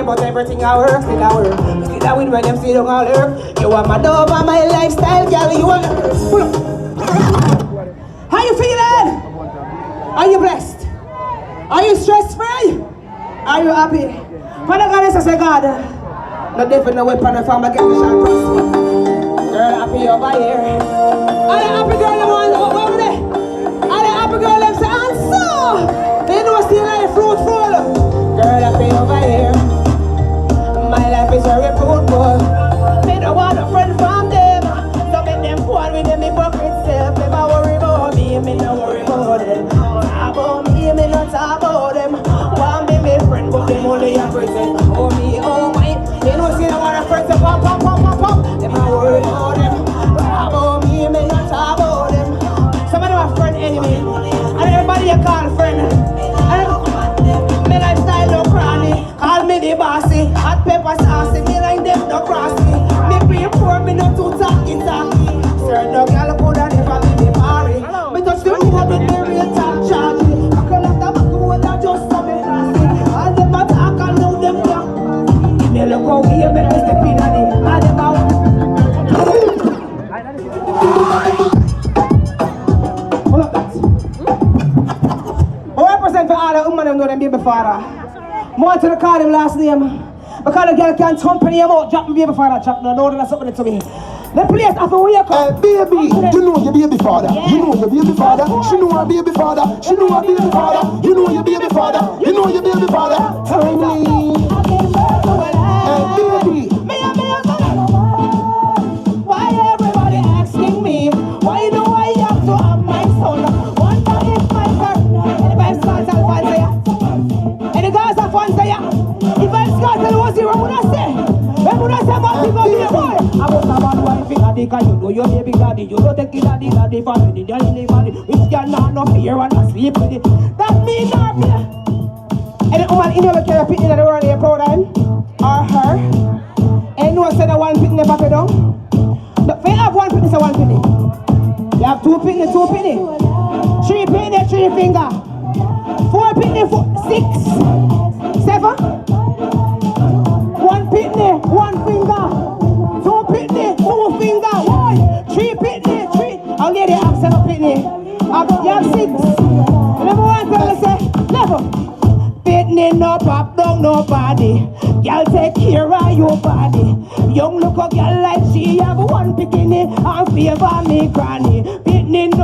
But everything I work, still I work. Still I win when them still don't all work. You are my dove and my lifestyle, girl. You are. Pull up. How you feeling? Are you blessed? Are you stress free? Are you happy? Father God, I say God. No different no weapon if I'm against shall prosper. Girl, happy over here. Are the happy girl the one over there? Are the happy girl them say answer? They know still like fruitful. Girl, happy over here. My life is very fruitful. Me don't want a friend from them. So make them go on with them hypocrite self. Them a worry about me, me no worry about them. Talk about me, me not talk about them. Want me my friend, but them only a present. Oh me, oh my. They know see them want a friend to pop. Them a worry about them. Talk about me, me not talk about them. Some of them are friend enemy, and everybody you call friend. Me lifestyle no cranny. Call me the bossy. Hot pepper saucy. Me like them no cross me. Me pray for me no too talky. Sir, no girl coulda never be the party. Me touch the moon with the real top charge. I call up the back road and just so me classy. All them a talk and know them black. Me look how we make me step in on it. All them out. Hold up that. I represent for all the women who know them baby father. More to the call him last name. Because the girl can't thump him out, drop me baby father, drop no, no, that's something to me. The place after we wake up. Baby, you know your baby father. Yeah. You know your baby father. She know her baby father. She know her baby father. You know your baby father. You know your baby father. Tell me. Baby. Why everybody asking me? Why do I have to have my son? Wonder if my partner, and if I'm Scott Alfonso, and the guys Alfonso, if I'm Scott Alfonso, what would I say? When would I say my people be a boy? I was a bad wife in a dick, and you know your baby daddy. You don't take it daddy family, you don't live on it. Which girl not no fear and not sleep with it. That means not fear. Any woman in your care picking in the world, you're proud of him or her. And you know say that one picking the back down. If you have one penny, say one penny. You have two penny, three penny, three finger. Four penny, 6, 7. One penny, one finger. Two penny, two finger. One, three penny, three. I'll get it, have 7 penny. You have 6. Number one girl say, never. Penny no pop down nobody. Girl take care of your body. Young look a girl like she have one bikini and favor me granny. Penny no